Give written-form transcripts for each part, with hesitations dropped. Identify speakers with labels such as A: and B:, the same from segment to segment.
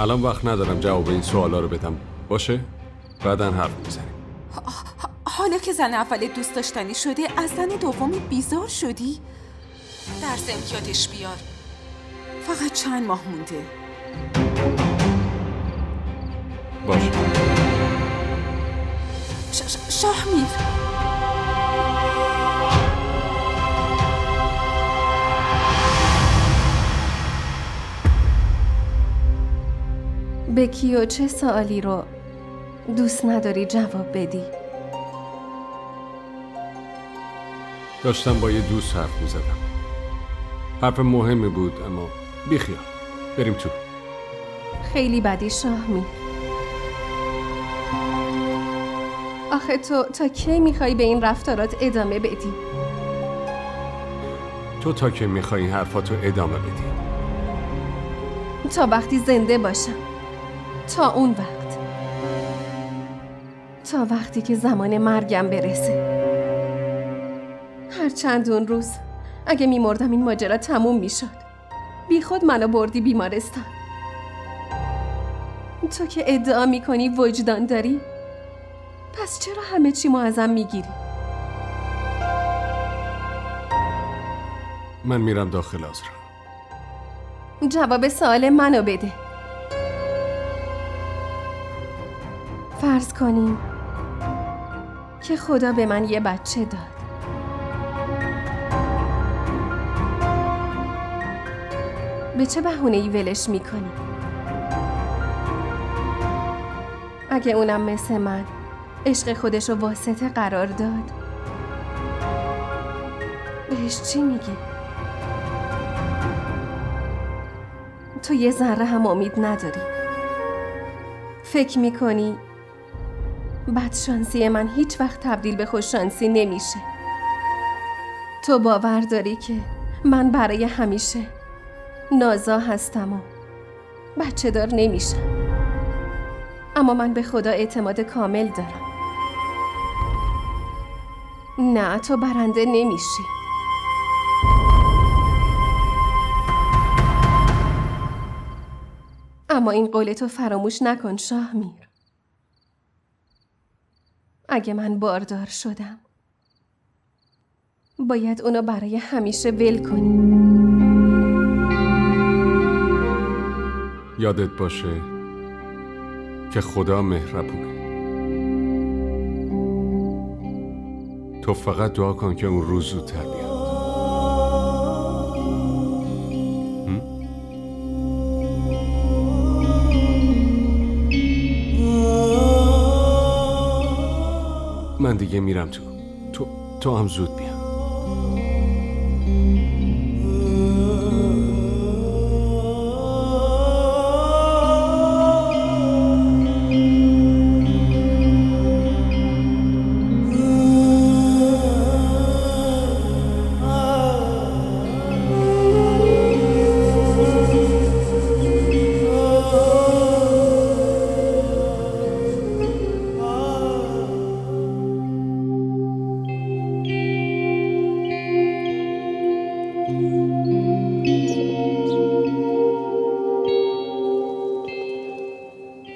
A: الان وقت ندارم جواب این سوالا رو بدم. باشه؟ بعدن حرف میزنیم.
B: حالا که زن اولت دوست داشتنی شده، از زن دومی بیزار شدی؟ درس امتیازش بیار. فقط چند ماه مونده.
A: باشه.
B: شاهمیر،
C: به کی و چه سوالی رو دوست نداری جواب بدی؟
A: داشتم با یه دوست حرف میزدم. حرف مهمی بود اما بیخیال. بریم تو.
C: خیلی بدی شاهمیر. آخه تو تا کی میخوای به این رفتارات ادامه بدی؟
A: تو تا که میخوای این حرفاتو ادامه بدی.
C: تا وقتی زنده باشم. تا اون وقت. تا وقتی که زمان مرگم برسه. هر چند اون روز اگه میمردم این ماجرا تموم میشد. بی خود منو بردی بیمارستان. تو که ادعا میکنی وجدان داری، پس چرا همه چی ما ازم میگیری؟
A: من میرم داخل آزرا.
C: جواب سوال منو بده. فرض کنیم که خدا به من یه بچه داد. به چه بهونه‌ای ولش میکنی؟ اگه اونم مثل من عشق خودشو واسطه قرار داد، بهش چی میگی؟ تو یه ذره هم امید نداری. فکر میکنی بدشانسی من هیچ وقت تبدیل به خوششانسی نمیشه. تو باور داری که من برای همیشه نازا هستم و بچه دار نمیشم. اما من به خدا اعتماد کامل دارم. نه، تو برنده نمیشی. اما این قولتو فراموش نکن شاهمیر. اگه من باردار شدم، باید اونو برای همیشه ول کنی.
A: یادت باشه که خدا مهربونه. تو فقط دعا کن که اون روز زودتر بیاد. من دیگه میرم تو هم زود بیا.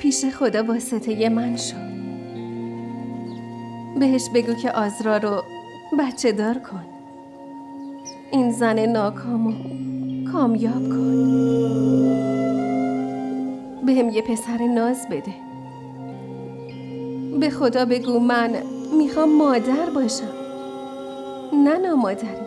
C: پیش خدا واسطه من شو. بهش بگو که آزرا رو بچه دار کن. این زن ناکامو کامیاب کن. بهم یه پسر ناز بده. به خدا بگو من میخوام مادر باشم، نه نامادری.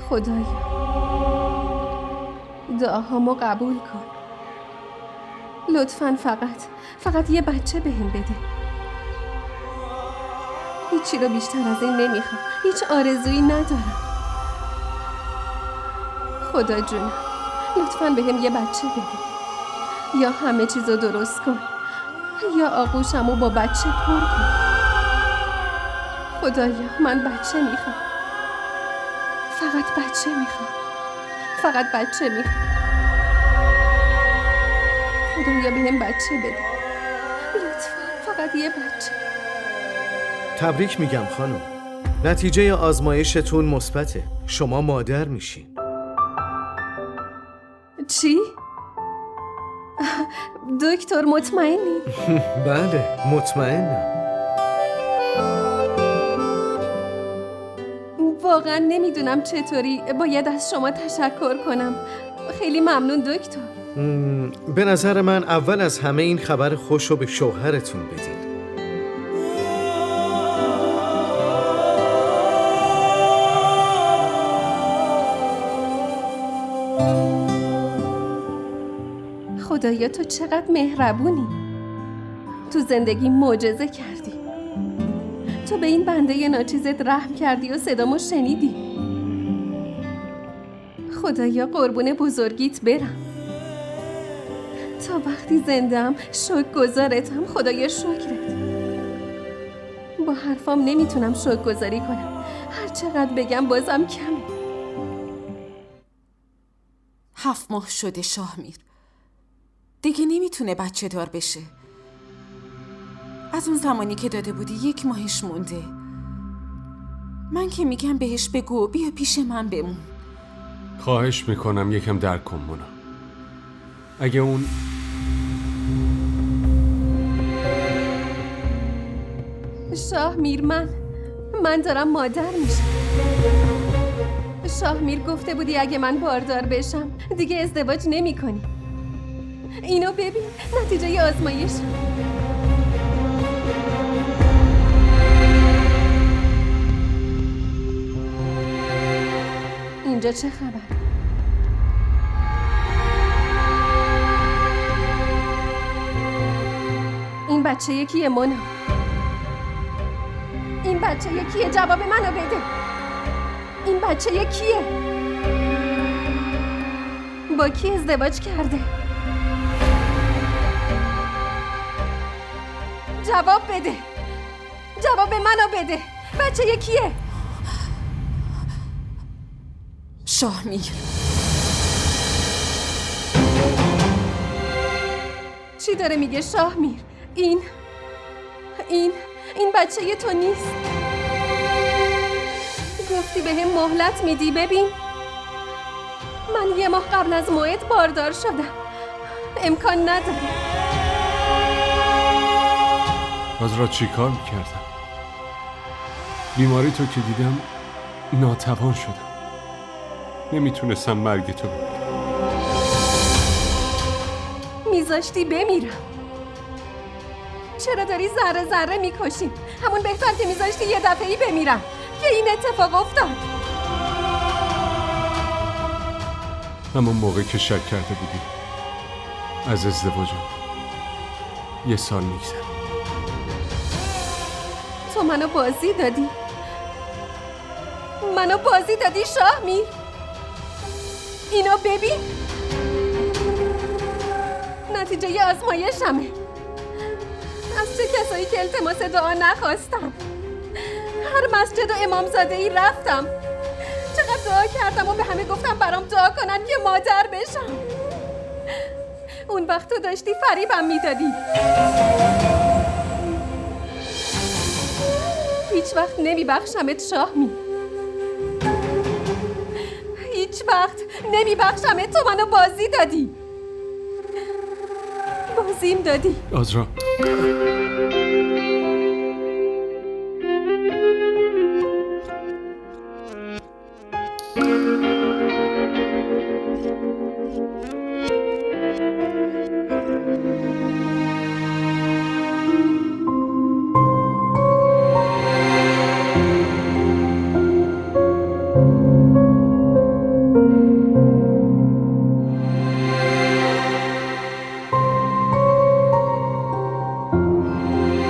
C: خدایا دعاهامو قبول کن. لطفاً فقط یه بچه بهم بده. هیچی رو بیشتر از این نمیخوام. هیچ آرزویی ندارم. خدا جونم لطفاً بهم یه بچه بده. یا همه چیزو درست کن یا آغوشمو با بچه پر کن. خدایا من بچه میخوام. فقط بچه میخوام. فقط بچه میخوام. خدایا بهم بچه بده. لطفا فقط یه بچه.
D: تبریک میگم خانم. نتیجه آزمایشتون مثبته. شما مادر میشین.
C: چی؟ دکتر مطمئنی؟
D: بله، مطمئنم.
C: واقعا نمیدونم چطوری باید از شما تشکر کنم. خیلی ممنون دکتر.
D: به نظر من اول از همه این خبر خوش رو به شوهرتون بدین.
C: خدایا تو چقدر مهربونی. تو زندگی معجزه کردی. تو به این بنده ناچیزت رحم کردی و صدامو شنیدی. خدایا قربون بزرگیت برم. تا وقتی زنده‌ام شکرگزارتم. خدایا شکرت. با حرفام نمیتونم شکرگزاری کنم. هر چقدر بگم بازم کمه.
B: 7 ماه شده شاهمیر. دیگه نمیتونه بچه دار بشه. از اون زمانی که داده بودی 1 ماهش مونده. من که میگم بهش بگو بیا پیش من بمون.
A: خواهش میکنم یکم درک کن مونا. اگه اون
C: شاهمیر من دارم مادر میشم. شاهمیر گفته بودی اگه من باردار بشم دیگه ازدواج نمی کنی. اینو ببین، نتیجه آزمایش. اینجا چه خبر؟ این بچه یکیه مونا. این بچه یکیه. جواب منو بده. این بچه یکیه. با کی ازدواج کرده؟ جواب بده. جواب منو بده. بچه یکیه.
B: شاهمیر.
C: چی داره میگه شاهمیر؟ این بچه تو نیست. گفتی به هم مهلت میدی. ببین من 1 ماه قبل از موعد باردار شدم. امکان نداره.
A: آزرا چی کار میکردم؟ بیماری تو که دیدم ناتوان شدم. نمیتونستم مرگ تو ببینم.
C: میذاشتی بمیرم. چرا داری ذره ذره میکشی؟ همون بهتر که میذاشتی یه دفعه‌ای بمیرم که این اتفاق افتاد.
A: همون موقع که شک کرده بودی از ازدواجم 1 سال میگذره.
C: تو منو بازی دادی. منو بازی دادی شاهمیر. اینو ببین. نتیجه آزمایشمه. از چه کسایی که التماس دعا نخواستم. هر مسجد و امامزاده ای رفتم. چقدر دعا کردم و به همه گفتم برام دعا کنن که مادر بشم. اون وقت تو داشتی فریبم میدادی. هیچ وقت نمیبخشمت شاهمیر. هیچ وقت نمیبخشمت. تو منو بازی دادی. بازیم دادی.
A: آزرا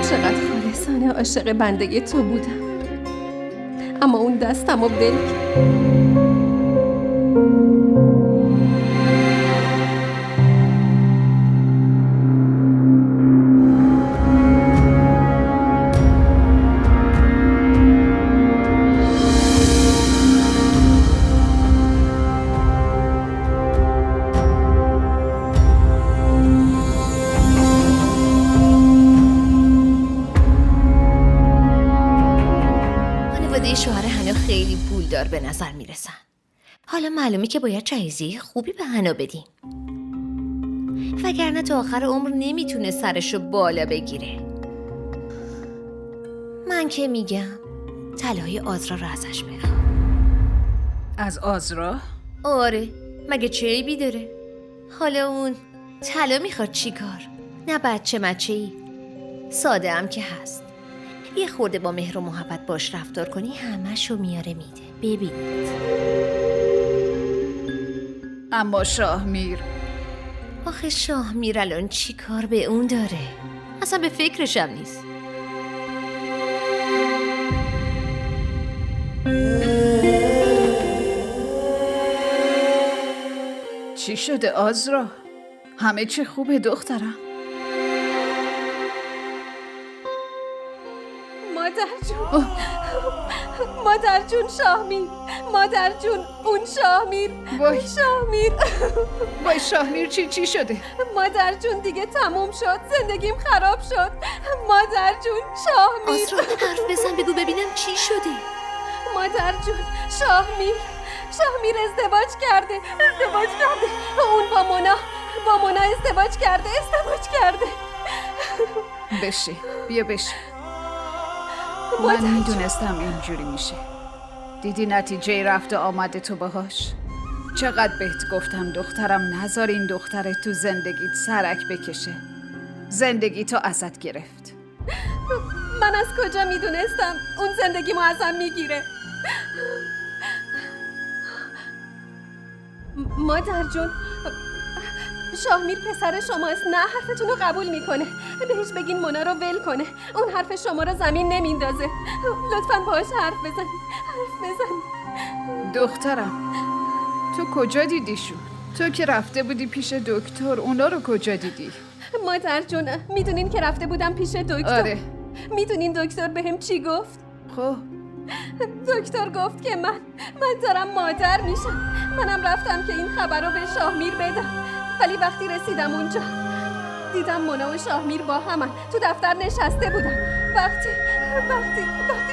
C: چقدر خالصانه عاشق بنده تو بودم. اما اون دستمو ول کرد.
E: بیار به نظر میرسن. حالا معلومه که باید جایزه خوبی به حنا بدیم، وگرنه تا آخر عمر نمیتونه سرشو بالا بگیره. من که میگم طلای آزرا رو ازش بخوام.
F: از آزرا؟
E: آره، مگه چه عیبی داره؟ حالا اون طلا میخواد چی کار؟ نه بچه مچه‌ای، ساده هم که هست. یه خورده با مهر و محبت باش رفتار کنی همه‌شو میاره میده. ببینید.
F: اما شاهمیر،
E: آخه شاهمیر الان چی کار به اون داره؟ اصلا به فکرشم نیست.
F: چی شده آزرا؟ همه چی خوبه دخترم؟
C: مادر جون شاهمیر، مادر جون اون شاهمیر،
F: وای.
C: شاهمیر.
F: وای شاهمیر، چی شده؟
C: مادر جون دیگه تموم شد، زندگیم خراب شد. مادر جون شاهمیر.
E: آزرا حرف بزن، بگو ببینم چی شده.
C: مادر جون شاهمیر ازدواج کرده. اون با مونا ازدواج کرده.
F: بشی، بیا بشی.
C: مادر
F: من میدونستم اینجوری میشه. دیدی نتیجه رفت و آمده تو باهاش؟ چقدر بهت گفتم دخترم نذار این دختره تو زندگیت سرک بکشه. زندگی تو ازت گرفت.
C: من از کجا میدونستم اون زندگیمو ازم میگیره؟ مادر جون، شاهمیر پسر شماست، نه حرفتون رو قبول میکنه. بهش بگین مونا رو ول کنه، اون حرف شما رو زمین نمیندازه. لطفاً باهاش حرف بزن.
F: دخترم، تو کجا دیدیشون؟ تو که رفته بودی پیش دکتر، اونا رو کجا دیدی؟
C: مادر جون، میدونین که رفته بودم پیش دکتر.
F: آره.
C: میدونین دکتر بهم چی گفت؟
F: خب
C: دکتر گفت که من دارم مادر میشم. منم رفتم که این خبر رو به شاهمیر بدم، ولی وقتی رسیدم اونجا دیدم مونا و شاهمیر با همن تو دفتر نشسته بودن. وقتی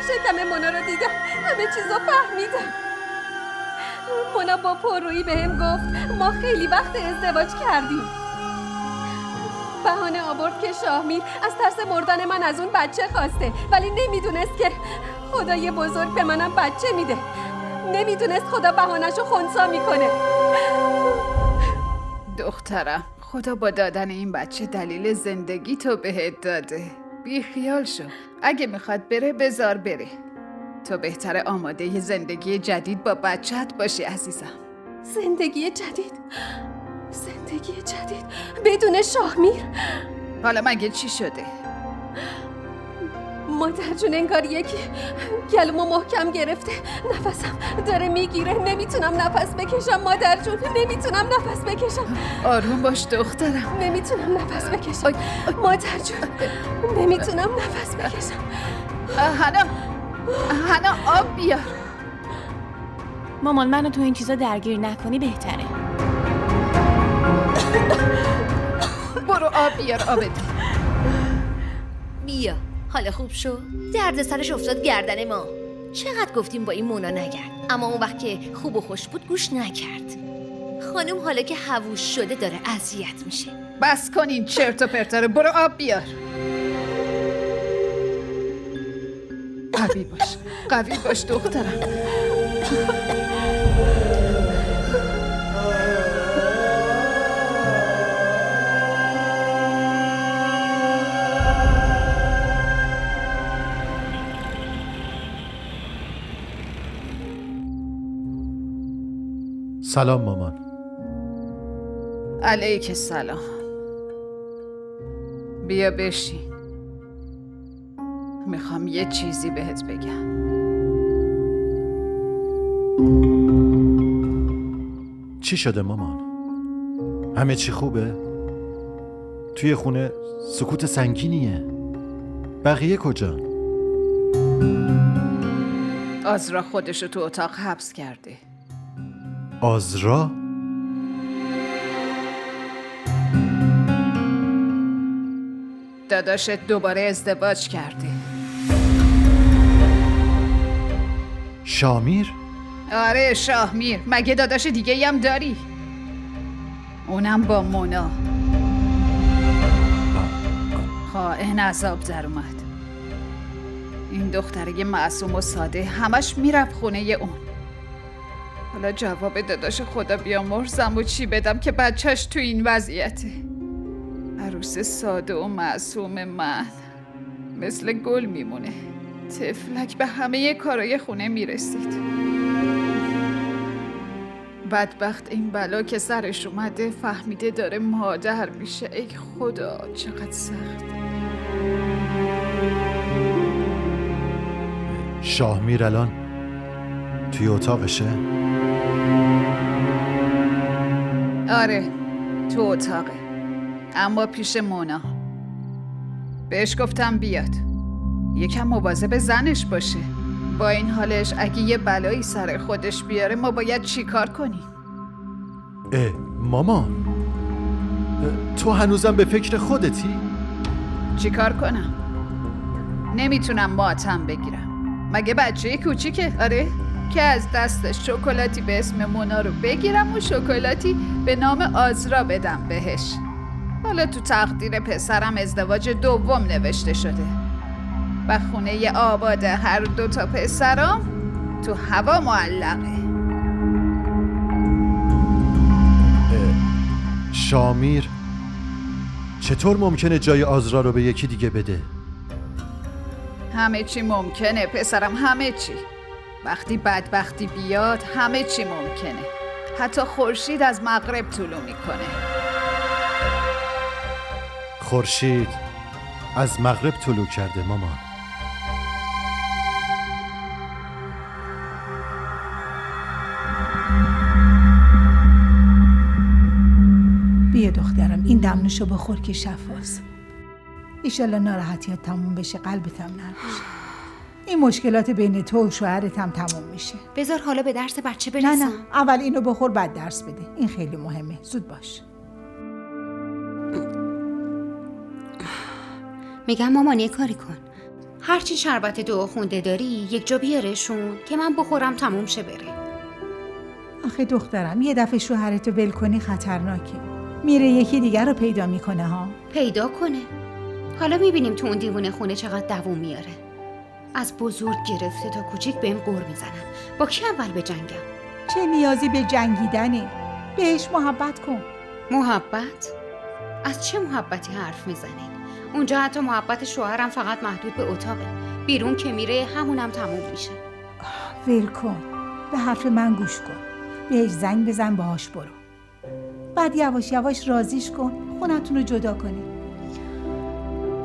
C: شکم مونا رو دیدم همه چیزو فهمیدم. مونا با پررویی بهم گفت ما خیلی وقت ازدواج کردیم. بهانه آورد که شاهمیر از ترس مردن من از اون بچه خواسته، ولی نمیدونست که خدای بزرگ به منم بچه میده. نمیدونست خدا بهانه‌شو خنثی میکنه.
F: دخترم، خدا با دادن این بچه دلیل زندگی تو بهت داده. بی خیال شو. اگه میخواد بره بذار بره. تو بهتره آماده ی زندگی جدید با بچه‌ت باشی عزیزم.
C: زندگی جدید بدون شاهمیر؟
F: حالا مگه چی شده؟
C: مادر جون انگار یکی گلومو محکم گرفته. نفسم داره میگیره، نمیتونم نفس بکشم. مادر جون نمیتونم نفس بکشم.
F: آروم باش دخترم.
C: نمیتونم نفس بکشم. مادر جون نمیتونم نفس بکشم.
F: حنا آب بیار.
G: مامان منو تو این چیزا درگیر نکنی بهتره.
F: برو آب بیار، آب ده.
E: بیا، حالا خوب شو؟ درد سرش افتاد گردن ما. چقدر گفتیم با این مونا نگرد، اما اون وقت که خوب و خوش بود گوش نکرد. خانم حالا که هووش شده داره اذیت میشه.
F: بس کن این چرت و پرتا رو، برو آب بیار. قوی باش دخترم.
H: سلام مامان.
F: علیک سلام. بیا بشین. میخوام یه چیزی بهت بگم.
H: چی شده مامان؟ همه چی خوبه؟ توی خونه سکوت سنگینیه. بقیه کجا؟
F: آزرا خودشو تو اتاق حبس کرده.
H: آزرا؟
F: داداشت دوباره ازدواج کرده.
H: شامیر؟
F: آره شاهمیر، مگه داداش دیگه هم داری؟ اونم با مونا. خائن عذاب در اومد. این دختره معصوم و ساده همش میرفت خونه اون. حالا جواب داداش خدا بیامرزم و چی بدم که بچهش تو این وضعیته. عروس ساده و معصوم من مثل گل میمونه. طفلک به همه کارای خونه میرسید. بدبخت این بلا که سرش اومده فهمیده داره مادر میشه. ای خدا چقدر سخت.
H: شاهمیر الان توی اتاقشه؟
F: آره تو اتاقه، اما پیش مونا. بهش گفتم بیاد، یکم مواظب زنش باشه. با این حالش اگه یه بلایی سر خودش بیاره ما باید چی کار کنیم؟
H: مامان، تو هنوزم به فکر خودتی؟
F: چی کار کنم؟ نمیتونم ماتم بگیرم. مگه بچه کوچیکه؟ آره که از دستش شکلاتی به اسم مونا رو بگیرم و شکلاتی به نام آزرا بدم بهش. حالا تو تقدیر پسرم ازدواج دوم نوشته شده و خونه آباد هر 2 تا پسرام تو هوا معلقه.
H: شاهمیر چطور ممکنه جای آزرا رو به یکی دیگه بده؟
F: همه چی ممکنه پسرم، همه چی. وقتی بدبختی بیاد همه چی ممکنه. حتی خورشید از مغرب طلوع میکنه.
H: خورشید از مغرب طلوع کرده مامان.
I: بیا دخترم این دمنوشو بخور که شفاست. ایشالا ناراحتیات تموم بشه، قلبت هم نر بشه. این مشکلات بین تو و شوهرت هم تموم میشه.
E: بذار حالا به درس بچه برسم.
I: نه اول اینو بخور بعد درس بده. این خیلی مهمه. زود باش.
J: میگم مامان یه کاری کن، هرچی شربت دعا خونده داری یک جا بیارشون که من بخورم تموم شه بره.
I: آخه دخترم یه دفعه شوهرتو ول کنی خطرناکه. میره یکی دیگر رو پیدا میکنه ها.
J: پیدا کنه؟ حالا میبینیم تو اون دیوونه خونه چقدر دووم میاره. از بزرگ گرفته تا کوچیک بهم غر میزنن. با کی اول بجنگم؟
I: چه نیازی به جنگیدنه؟ بهش محبت کن.
J: محبت؟ از چه محبتی حرف میزنین؟ اونجا حتی محبت شوهرم فقط محدود به اتاقه. بیرون که میره همونم تموم میشه.
I: ول کن. به حرف من گوش کن. بهش زنگ بزن باهاش برو. بعد یواش یواش راضیش کن. خونتون رو جدا کنی.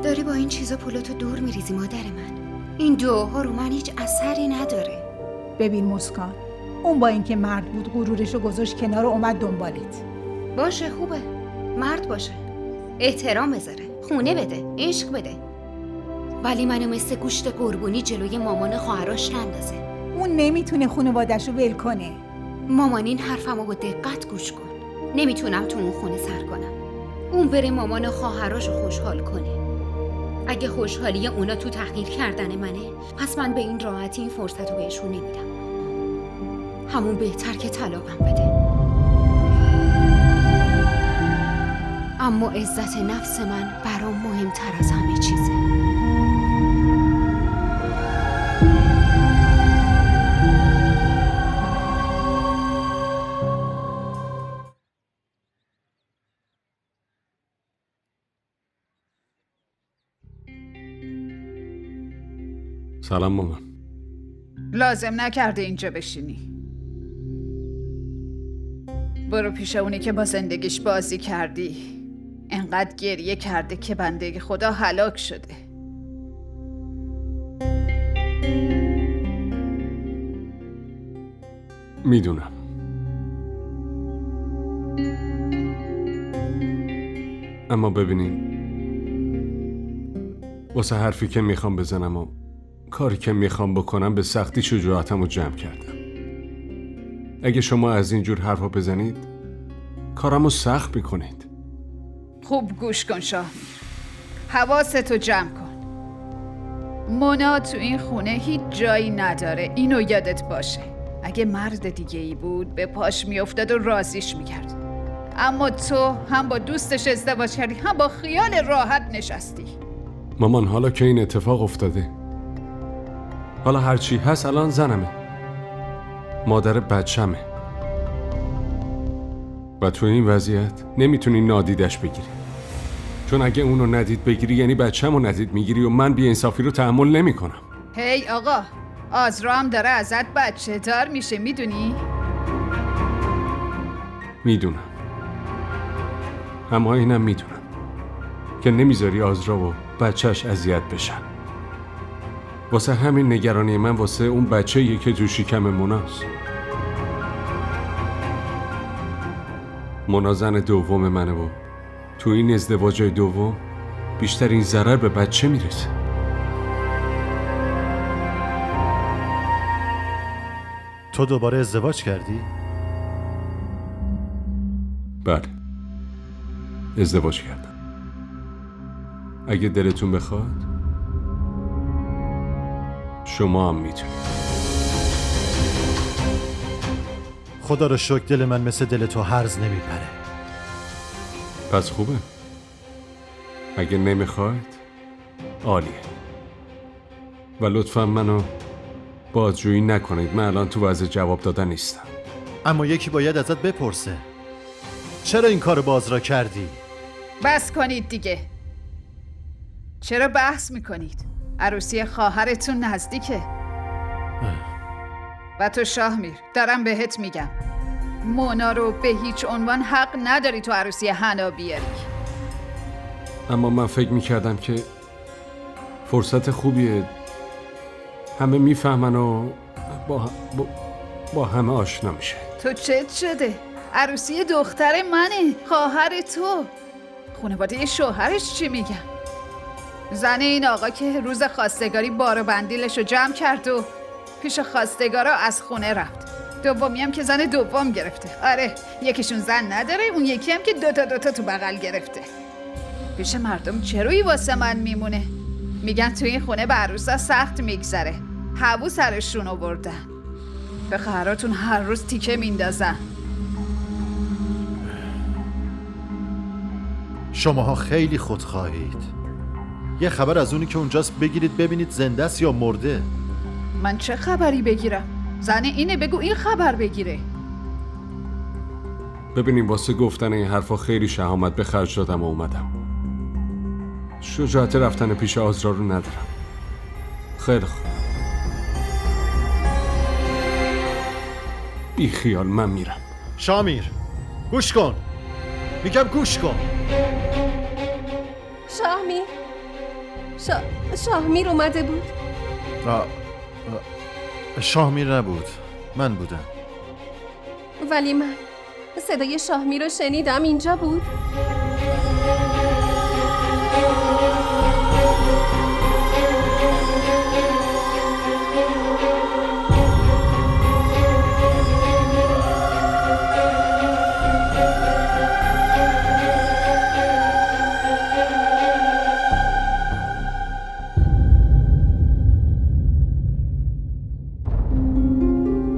J: داری با این چیزا پولاتو دور میریزی مادر من. این دعاها رو من هیچ اثری نداره.
I: ببین مسکان، اون با اینکه مرد بود غرورشو گذاشت کنار و اومد دنبالت.
J: باشه خوبه، مرد باشه، احترام بذاره، خونه بده، عشق بده، ولی منو مثل گوشت قربونی جلوی مامان خواهرش نندازه.
I: اون نمیتونه خانواده‌شو ول کنه.
J: مامان این حرفمو با دقت گوش کن. نمیتونم تو اون خونه سر کنم. اون بره مامان خواهراشو خوشحال کنه. اگه خوشحالی اونا تو تغییر کردن منه، پس من به این راحتی این فرصت رو بهشون نمیدم. همون بهتر که طلاقم بده. اما عزت نفس من برام مهمتر از همه چیزه.
A: سلام مامان.
F: لازم نکرده اینجا بشینی. برو پیش اونی که با زندگیش بازی کردی. انقدر گریه کرده که بنده خدا هلاک شده.
A: میدونم. اما ببینین، واسه حرفی که میخوام بزنم و کاری که میخوام بکنم به سختی شجاعتم رو جمع کردم. اگه شما از اینجور حرفا بزنید کارم رو سخت میکنید.
F: خوب گوش کن شاهمیر، حواستو جمع کن. مونا تو این خونه هیچ جایی نداره، اینو یادت باشه. اگه مرد دیگه ای بود به پاش میافتاد و راضیش میکرد. اما تو هم با دوستش ازدواج کردی هم با خیال راحت نشستی.
A: مامان حالا که این اتفاق افتاده، حالا هرچی هست الان زنمه، مادر بچمه و تو این وضعیت نمیتونی نادیدش بگیری، چون اگه اونو ندید بگیری یعنی بچه‌مو ندید میگیری و من بی‌انصافی رو تحمل نمی‌کنم.
F: هی آقا، آزرا هم داره ازت بچه دار میشه، میدونی؟
A: میدونم، اما اینم میدونم که نمیذاری آزرا و بچهش اذیت بشن. واسه همین نگرانی من واسه اون بچه‌ایه که تو شکم مناست. مونا زن دوم منه و تو این ازدواج دوم بیشترین ضرر به بچه میرسه.
H: تو دوباره ازدواج کردی؟
A: بله، ازدواج کردم. اگه دلتون بخواد شما هم میتونید.
H: خدا رو شکر دل من مثل دل تو هرز نمیپره.
A: پس خوبه. اگه نمیخواید عالیه و لطفا منو بازجویی نکنید، من الان تو وضع جواب دادن نیستم.
H: اما یکی باید ازت بپرسه چرا این کارو با آزرا کردی؟
F: بس کنید دیگه. چرا بحث میکنید؟ عروسی خواهرتون نزدیکه. و تو شاهمیر، دارم بهت میگم مونا رو به هیچ عنوان حق نداری تو عروسی حنا بیاری.
A: اما من فکر میکردم که فرصت خوبیه، همه میفهمن و با همه آشنا میشه.
F: تو چت شده؟ عروسی دختر منه، خواهر تو. خانواده شوهرش چی میگن؟ زن این آقا که روز خواستگاری بار و بندیلش رو جمع کرد و پیش خواستگارا از خونه رفت. دومی هم که زن دوم گرفته. آره، یکیشون زن نداره، اون یکی هم که دوتا تو بغل گرفته. پیش مردم چرویی واسه من میمونه؟ میگن تو این خونه به عروسا سخت میگذره، هوو سرشون آوردن، به خواهراتون هر روز تیکه میندازن.
H: شماها خیلی خودخواهید. یه خبر از اونی که اونجاست بگیرید ببینید زنده است یا مرده.
F: من چه خبری بگیرم؟ زن اینه، بگو این خبر بگیره.
A: ببینیم واسه گفتن این حرفا خیلی شهامت به خرج دادم و اومدم. شجاعت رفتن پیش آزرا رو ندارم. خیلی خوب، بی خیال، من میرم.
H: شامیر گوش کن، میگم گوش کن.
C: شاهمیر اومده بود.
H: شاهمیر نبود، من بودم.
C: ولی من صدای شاهمیر رو شنیدم، اینجا بود.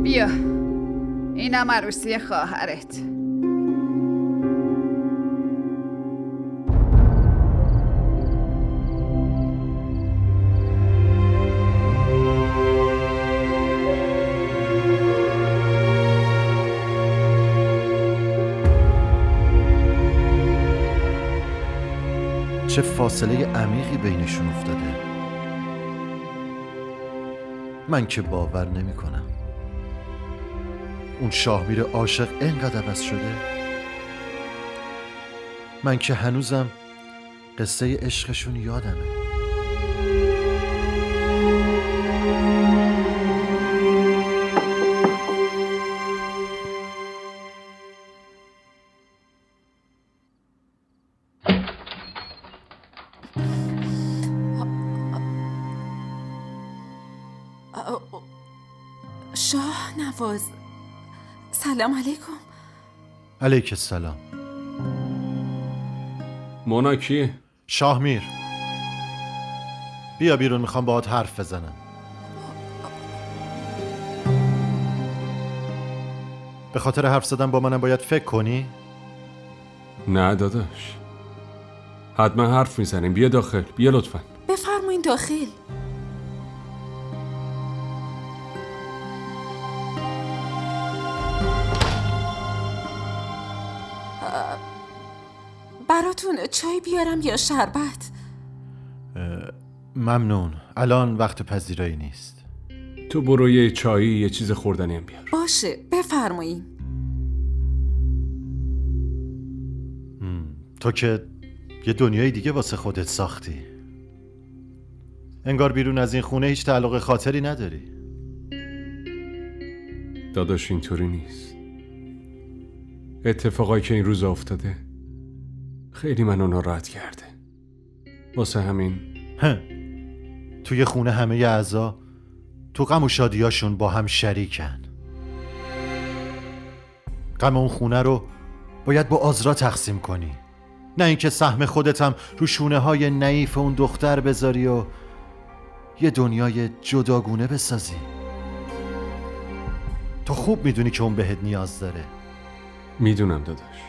F: بیا، اینم عروسی خواهرت.
H: چه فاصله عمیقی بینشون افتاده. من که باور نمی کنم اون شاهمیر عاشق اینقدر عوض شده. من که هنوزم قصه عشقشون یادمه.
B: شاه نواز، سلام علیکم.
H: علیک السلام.
A: مونا کیه؟
H: شاهمیر، بیا بیرون، میخوام باهات حرف بزنم. به خاطر حرف زدن با منم باید فکر کنی؟
A: نه داداش، حتما حرف میزنیم. بیا داخل، بیا لطفا.
B: بفرمایین داخل. براتون چای بیارم یا شربت؟
H: ممنون، الان وقت پذیرایی نیست.
A: تو برو یه چایی یه چیز خوردنی هم بیار.
B: باشه بفرمایین.
H: تو که یه دنیای دیگه واسه خودت ساختی. انگار بیرون از این خونه هیچ تعلق خاطری نداری.
A: داداش اینطوری نیست. اتفاقایی که این روز افتاده خیلی منو ناراحت کرده. واسه همین
H: توی خونه همه اعضا تو غم و شادیاشون با هم شریکن. غم اون خونه رو باید با آزرا تقسیم کنی، نه اینکه سهم خودت هم رو شونه های نعیف اون دختر بذاری و یه دنیای جداگونه بسازی. تو خوب میدونی که اون بهت نیاز داره.
A: میدونم داداش،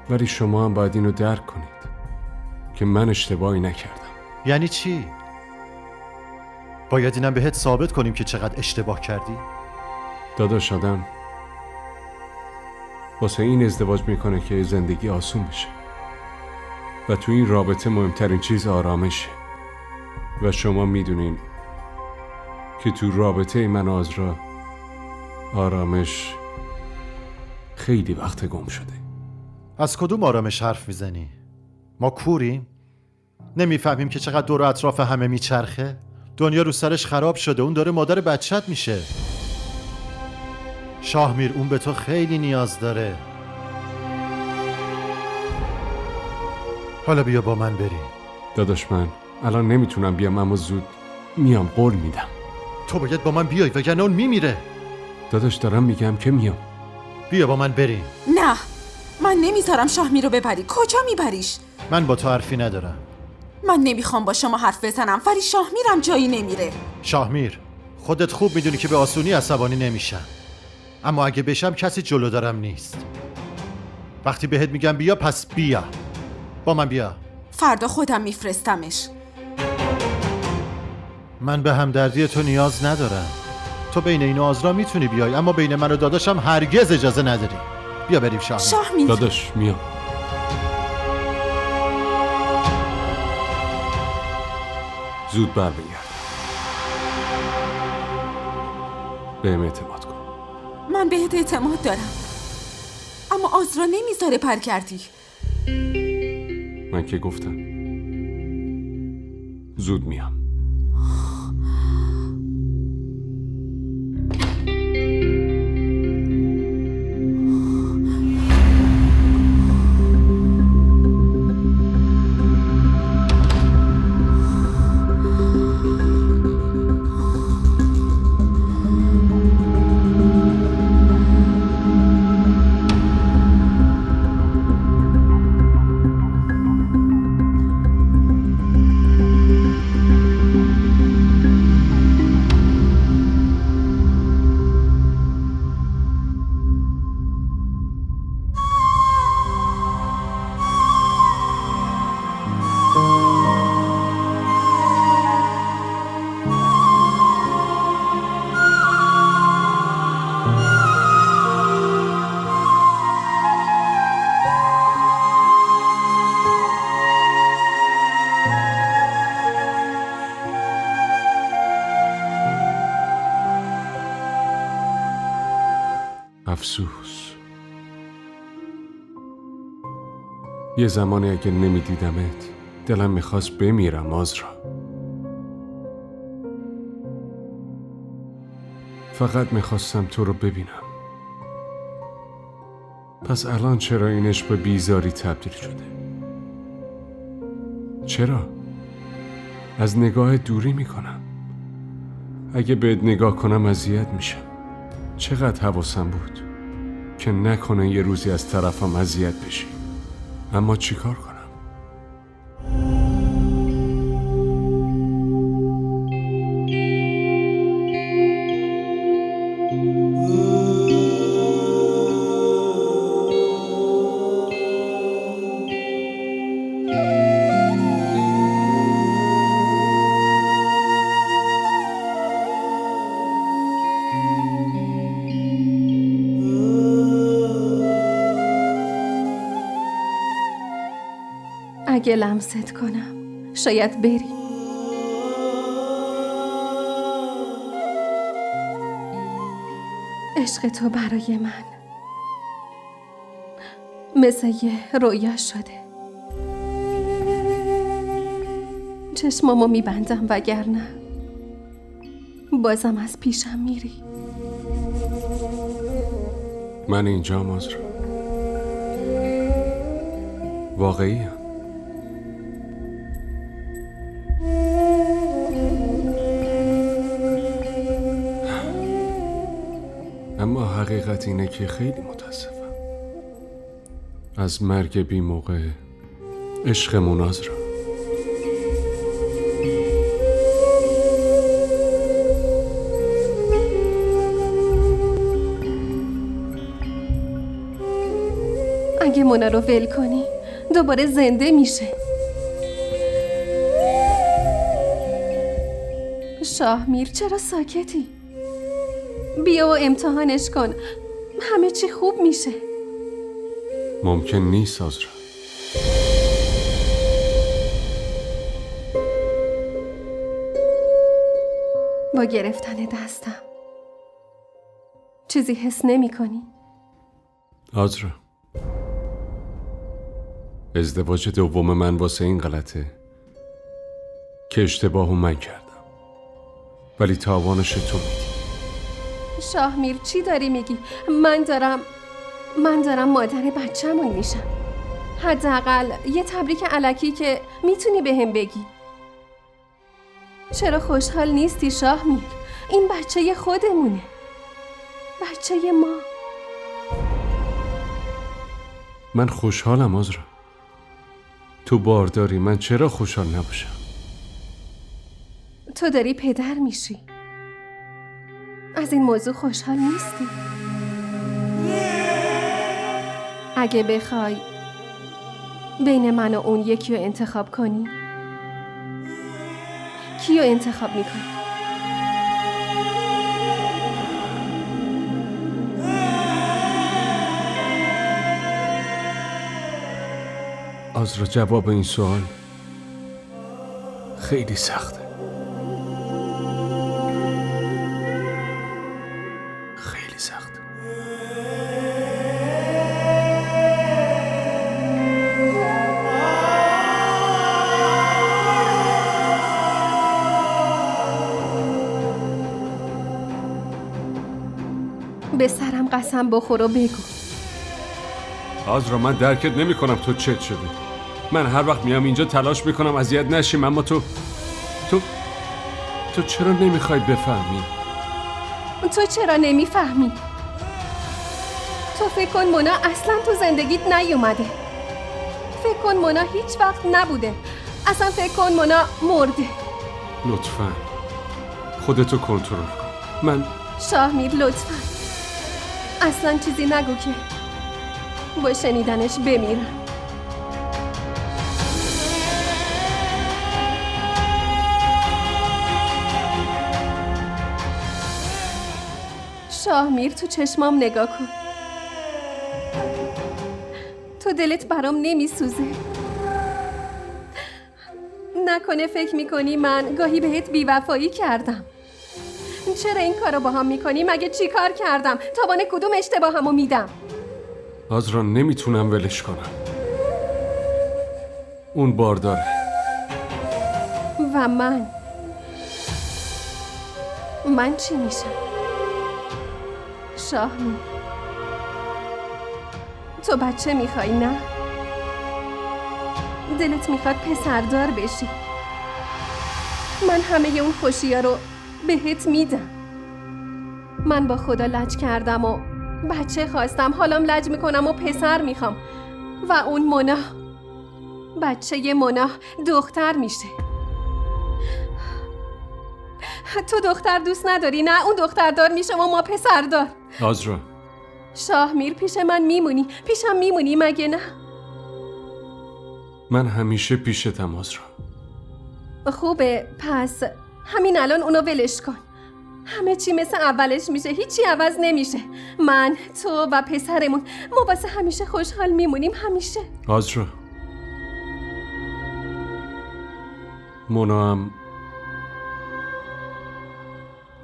A: ولی شما هم باید اینو درک کنید که من اشتباهی نکردم.
H: یعنی چی؟ باید اینم بهت ثابت کنیم که چقدر اشتباه کردی؟
A: داداش آدم واسه این ازدواج میکنه که زندگی آسون بشه و تو این رابطه مهمترین چیز آرامشه و شما میدونین که تو رابطه من و آزرا آرامش خیلی وقت گم شده.
H: از کدوم آرامش حرف میزنی؟ ما کوریم؟ نمیفهمیم که چقدر دور و اطراف همه میچرخه؟ دنیا رو سرش خراب شده، اون داره مادر بچت میشه. شاهمیر اون به تو خیلی نیاز داره. حالا بیا با من بریم.
A: داداش من الان نمیتونم بیام، اما زود میام، قول میدم.
H: تو باید با من بیای وگرنه اون میمیره.
A: داداش دارم میگم که میام.
H: بیا با من بریم.
B: نه، من نمیذارم شاهمیر رو ببری. کجا میبریش؟
H: من با تو حرفی ندارم.
B: من نمیخوام با شما حرف بزنم، ولی شاهمیرم جایی نمیره.
H: شاهمیر، خودت خوب میدونی که به آسونی عصبانی نمیشم، اما اگه بشم کسی جلو دارم نیست. وقتی بهت میگم بیا پس بیا. با من بیا.
B: فردا خودم میفرستمش.
H: من به همدردی تو نیاز ندارم. تو بین این و آزرا میتونی بیای، اما بین من و داداشم هرگز اجازه نداری. بیا بریم شاهمیر.
B: شاهمیر
A: داداش میام. زود بر بگرد. بهم اعتماد کن.
B: من بهت اعتماد دارم، اما آزرا نمیذاره برگردی.
A: من که گفتم زود میام. افسوس. یه زمانی اگه نمیدیدمت دلم میخواست بمیرم آزرا. فقط میخواستم تو رو ببینم. پس الان چرا این عشق به بیزاری تبدیل شده؟ چرا؟ از نگاه دوری میکنم. اگه بهت نگاه کنم اذیت میشم. چقدر حواسم بود که نکنه یه روزی از طرفم اذیت بشی، اما چیکار کنم؟
C: اگه لمست کنم شاید بری. عشق تو برای من مثل یه رویا شده. چشمامو میبندم وگرنه بازم از پیشم میری.
A: من اینجام عذرا، واقعیم. اما حقیقت اینه که خیلی متاسفم از مرگ بی موقع عشقمون عذرا.
C: اگه مونا رو ول کنی دوباره زنده میشه. شاهمیر چرا ساکتی؟ بیا و امتحانش کن، همه چی خوب میشه.
A: ممکن نیست عذرا.
C: با گرفتن دستم چیزی حس نمی کنی؟
A: عذرا، ازدواج دوم من واسه این غلطه که اشتباهو من کردم، ولی تاوانش تو میدی.
C: شاهمیر چی داری میگی؟ من دارم مادر بچه‌مون میشم. حداقل یه تبریک الکی که میتونی بهم بگی. چرا خوشحال نیستی شاهمیر؟ این بچه خودمونه، بچه ما.
A: من خوشحالم عذرا. تو بارداری، من چرا خوشحال نباشم؟
C: تو داری پدر میشی، از این موضوع خوشحال نیستی؟ اگه بخوای بین من و اون یکی رو انتخاب کنی، کیو انتخاب میکنی؟
A: عذرا، جواب این سوال خیلی سخته، خیلی سخته.
C: به سرم قسم بخور و بگو.
A: عذرا، من درکت نمی کنم تو چت شده. من هر وقت میام اینجا تلاش میکنم اذیت نشیم، اما تو چرا نمیخوای بفهمی؟
C: تو چرا نمیفهمی؟ تو فکر کن مونا اصلا تو زندگیت نیومده. فکر کن مونا هیچ وقت نبوده. اصلا فکر کن مونا مرده.
A: لطفاً خودتو کنترل کن. من
C: شاهمیر لطفاً اصلا چیزی نگو که با شنیدنش بمیرم. شاهمیر تو چشمام نگاه کن. تو دلت برام نمیسوزه. نکنه فکر میکنی من گاهی بهت بیوفایی کردم. چرا این کارو با هم میکنی؟ مگه چی کار کردم؟ تابان کدوم اشتباهمو میدم؟
A: عذرا، نمیتونم ولش کنم. اون بارداره
C: و من چی میشم؟ شاهمیر، تو بچه میخوای نه؟ دلت میخواد پسردار بشی. من همه اون خوشی‌ها رو بهت میدم. من با خدا لج کردم و بچه خواستم، حالم لج میکنم و پسر میخوام. و اون مونا، بچه مونا دختر میشه. تو دختر دوست نداری نه؟ اون دختردار میشه و ما پسردار.
A: عذرا،
C: شاهمیر پیش من میمونی، پیشم میمونی مگه نه؟
A: من همیشه پیشتم عذرا.
C: خوبه، پس همین الان اونو ولش کن. همه چی مثل اولش میشه، هیچی عوض نمیشه. من، تو و پسرمون، ما واسه همیشه خوشحال میمونیم، همیشه.
A: عذرا، مونا هم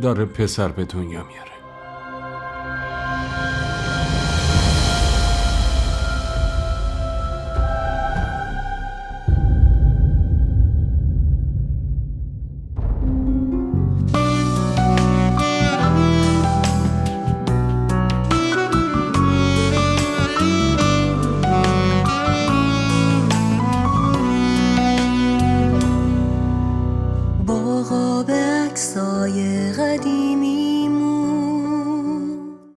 A: داره پسر به دنیا میاره.
K: با قاب عکسای